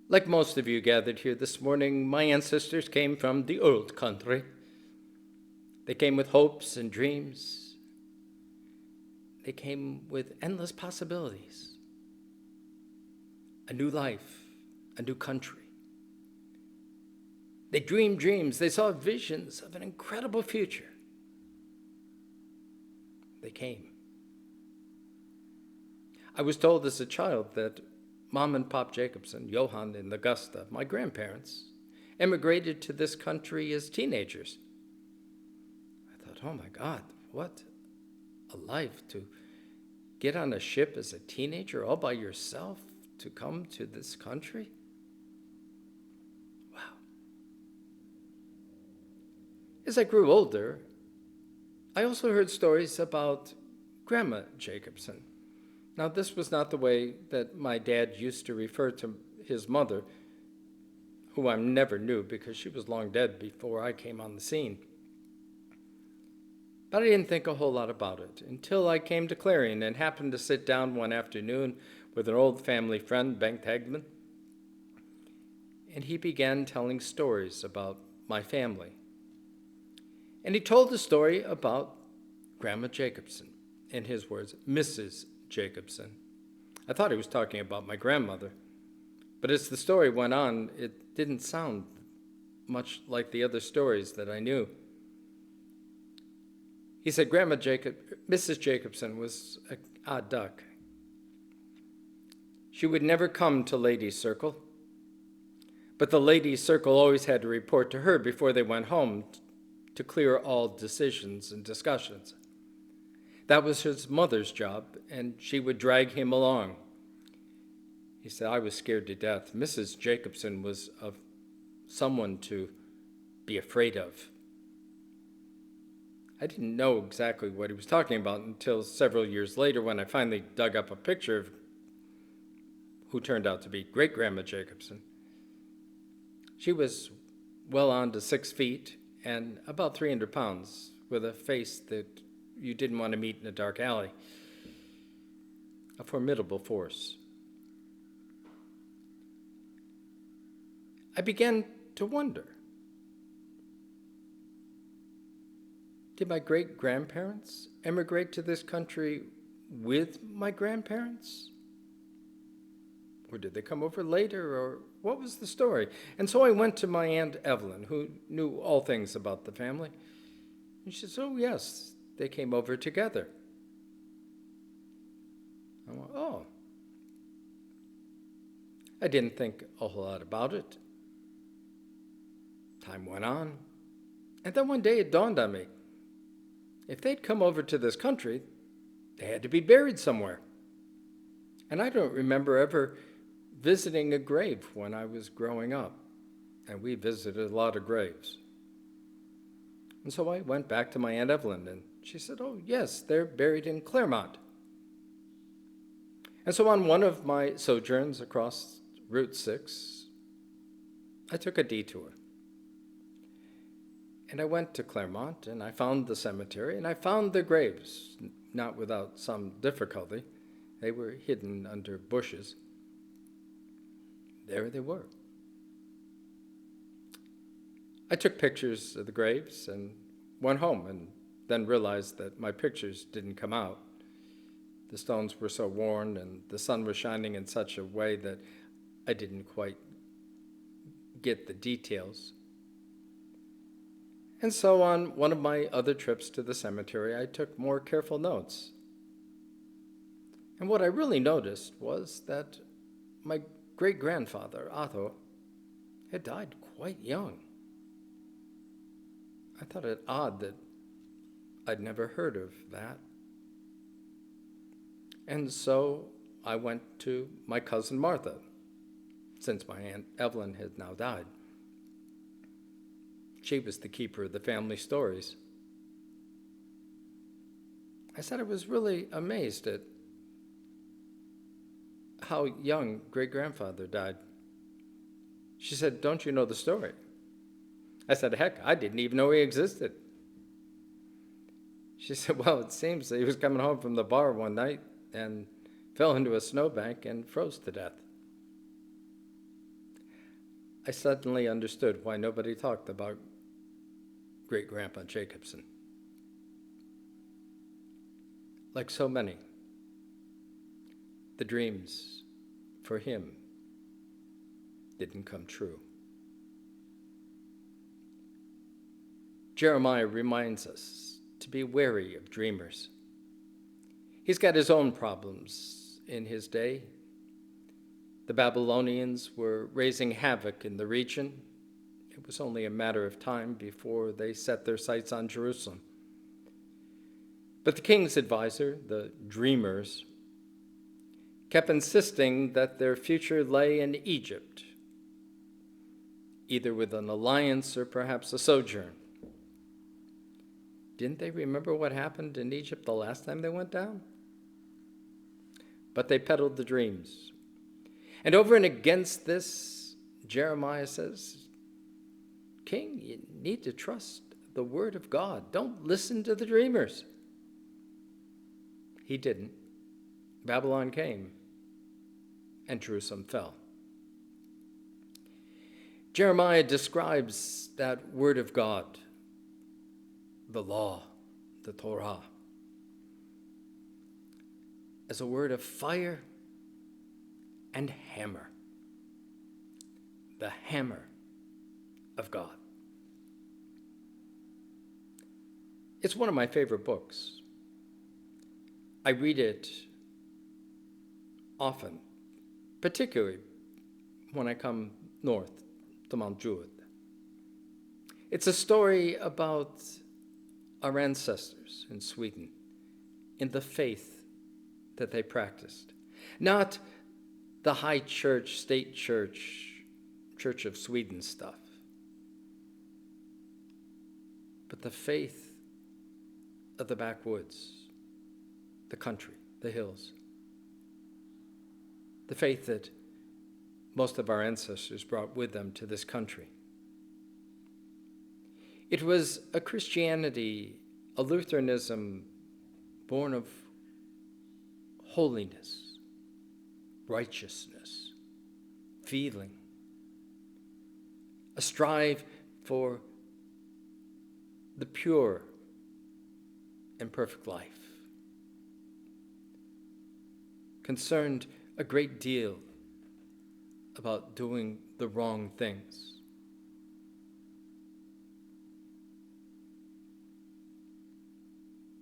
Like most of you gathered here this morning, my ancestors came from the old country. They came with hopes and dreams. They came with endless possibilities. A new life, a new country. They dreamed dreams. They saw visions of an incredible future. They came. I was told as a child that Mom and Pop Jacobson, Johann and Augusta, my grandparents, emigrated to this country as teenagers. I thought, oh my God, what a life to get on a ship as a teenager all by yourself to come to this country. Wow. As I grew older, I also heard stories about Grandma Jacobson. Now, this was not the way that my dad used to refer to his mother, who I never knew because she was long dead before I came on the scene. But I didn't think a whole lot about it until I came to Clarion and happened to sit down one afternoon with an old family friend, Bengt Hagman, and he began telling stories about my family. And he told the story about Grandma Jacobson, in his words, Mrs. Jacobson. I thought he was talking about my grandmother, but as the story went on, it didn't sound much like the other stories that I knew. He said Mrs. Jacobson was an odd duck. She would never come to ladies' circle, but the ladies' circle always had to report to her before they went home to clear all decisions and discussions. That was his mother's job, and she would drag him along. He said, I was scared to death. Mrs. Jacobson was someone to be afraid of. I didn't know exactly what he was talking about until several years later when I finally dug up a picture of who turned out to be Great-Grandma Jacobson. She was well on to 6 feet and about 300 pounds, with a face that you didn't want to meet in a dark alley. A formidable force. I began to wonder, did my great-grandparents emigrate to this country with my grandparents? Or did they come over later, or what was the story? And so I went to my Aunt Evelyn, who knew all things about the family. And she said, oh yes, they came over together. I went, oh. I didn't think a whole lot about it. Time went on. And then one day it dawned on me. If they'd come over to this country, they had to be buried somewhere. And I don't remember ever visiting a grave when I was growing up. And we visited a lot of graves. And so I went back to my Aunt Evelyn, and she said, oh, yes, they're buried in Claremont. And so on one of my sojourns across Route 6, I took a detour. And I went to Claremont, and I found the cemetery, and I found the graves, not without some difficulty. They were hidden under bushes. There they were. I took pictures of the graves and went home, and then realized that my pictures didn't come out. The stones were so worn and the sun was shining in such a way that I didn't quite get the details. And so on one of my other trips to the cemetery, I took more careful notes. And what I really noticed was that my great-grandfather, Otto, had died quite young. I thought it odd that I'd never heard of that. And so I went to my cousin Martha, since my Aunt Evelyn had now died. She was the keeper of the family stories. I said I was really amazed at how young great-grandfather died. She said, don't you know the story? I said, heck, I didn't even know he existed. She said, well, it seems that he was coming home from the bar one night and fell into a snowbank and froze to death. I suddenly understood why nobody talked about great-grandpa Jacobson. Like so many, the dreams for him didn't come true. Jeremiah reminds us to be wary of dreamers. He's got his own problems in his day. The Babylonians were raising havoc in the region. It was only a matter of time before they set their sights on Jerusalem. But the king's advisor, the dreamers, kept insisting that their future lay in Egypt, either with an alliance or perhaps a sojourn. Didn't they remember what happened in Egypt the last time they went down? But they peddled the dreams. And over and against this, Jeremiah says, King, you need to trust the word of God. Don't listen to the dreamers. He didn't. Babylon came, and Jerusalem fell. Jeremiah describes that word of God, the law, the Torah, as a word of fire and hammer. The hammer of God. It's one of my favorite books. I read it often, particularly when I come north to Mount Druid. It's a story about our ancestors in Sweden, in the faith that they practiced. Not the high church, state church, Church of Sweden stuff, but the faith of the backwoods, the country, the hills. The faith that most of our ancestors brought with them to this country. It was a Christianity, a Lutheranism born of holiness, righteousness, feeling, a strive for the pure and perfect life, concerned a great deal about doing the wrong things.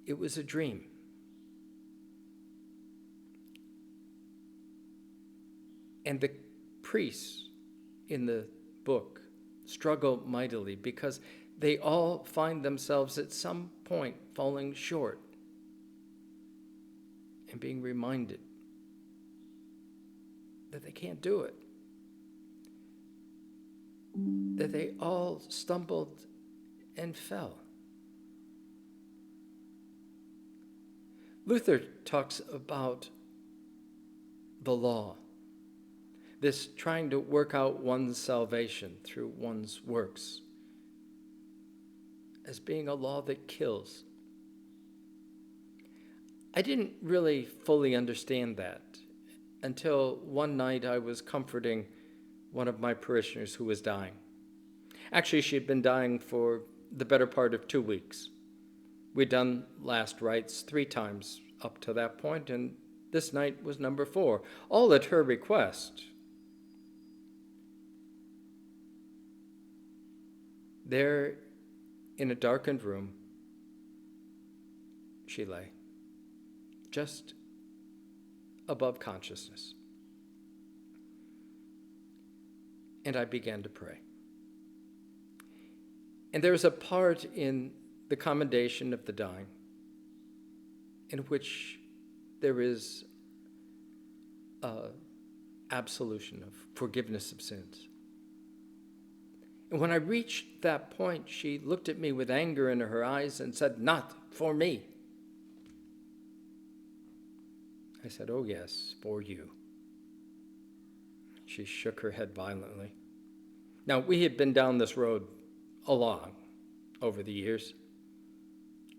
It was a dream. And the priests in the book struggle mightily because they all find themselves at some point falling short and being reminded that they can't do it, that they all stumbled and fell. Luther talks about the law, this trying to work out one's salvation through one's works, as being a law that kills. I didn't really fully understand that until one night I was comforting one of my parishioners who was dying. Actually, she had been dying for the better part of 2 weeks. We'd done last rites 3 times up to that point, and this night was number 4, all at her request. There, in a darkened room, she lay, just above consciousness. And I began to pray. And there is a part in the commendation of the dying in which there is absolution of forgiveness of sins. And when I reached that point, she looked at me with anger in her eyes and said, "Not for me." I said, "Oh yes, for you." She shook her head violently. Now, we had been down this road along over the years.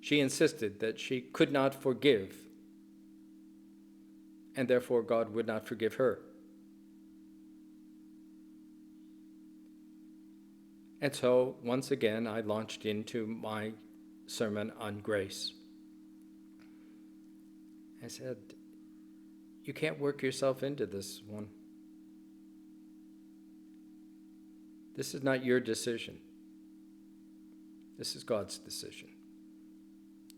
She insisted that she could not forgive, and therefore God would not forgive her. And so, once again, I launched into my sermon on grace. I said, you can't work yourself into this one. This is not your decision. This is God's decision.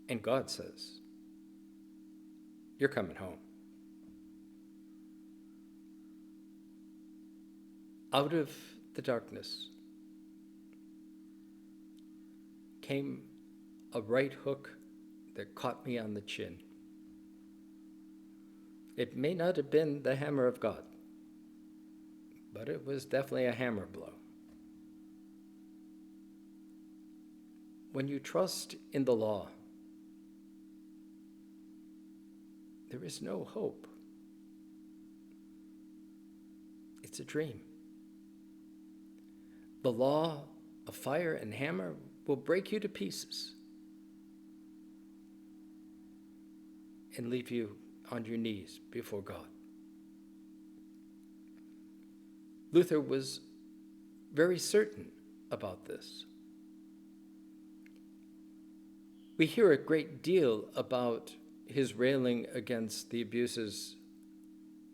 And God says, you're coming home. Out of the darkness came a right hook that caught me on the chin. It may not have been the hammer of God, but it was definitely a hammer blow. When you trust in the law, there is no hope. It's a dream. The law of fire and hammer will break you to pieces and leave you on your knees before God. Luther was very certain about this. We hear a great deal about his railing against the abuses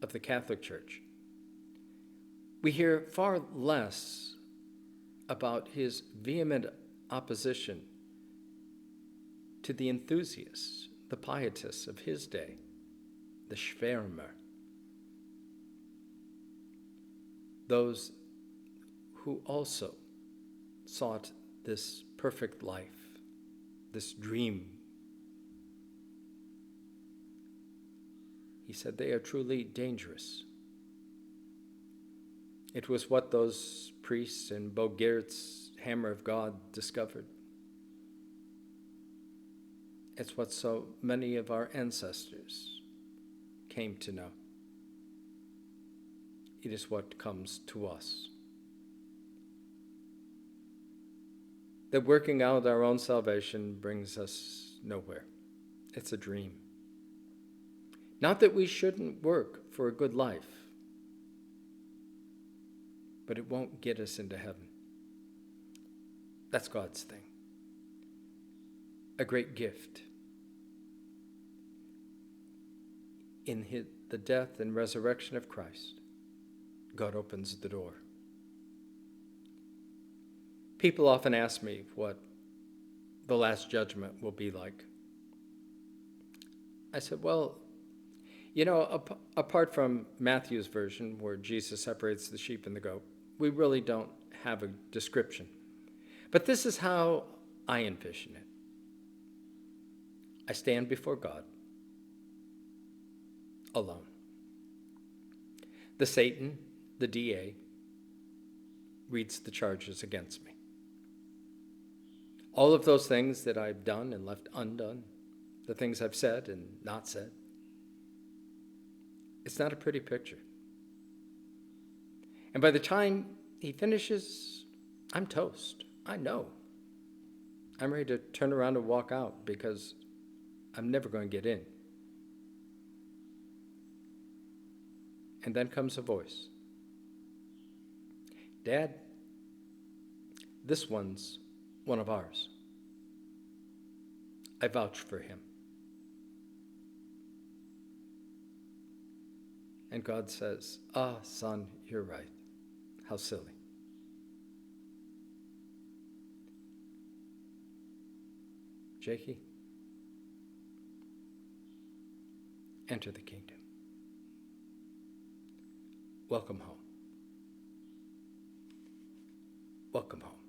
of the Catholic Church. We hear far less about his vehement opposition to the enthusiasts, the pietists of his day, the Schwärmer, those who also sought this perfect life, this dream. He said they are truly dangerous. It was what those priests in Bogert's Hammer of God discovered. It's what so many of our ancestors came to know. It is what comes to us. That working out our own salvation brings us nowhere. It's a dream. Not that we shouldn't work for a good life, but it won't get us into heaven. That's God's thing. A great gift. In the death and resurrection of Christ, God opens the door. People often ask me what the Last Judgment will be like. I said, well, you know, apart from Matthew's version where Jesus separates the sheep and the goat, we really don't have a description. But this is how I envision it. I stand before God alone. The Satan, the DA, reads the charges against me. All of those things that I've done and left undone, the things I've said and not said. It's not a pretty picture. And by the time he finishes, I'm toast. I know. I'm ready to turn around and walk out because I'm never going to get in. And then comes a voice. Dad, this one's one of ours. I vouch for him. And God says, son, you're right. How silly. Jakey, enter the kingdom. Welcome home. Welcome home.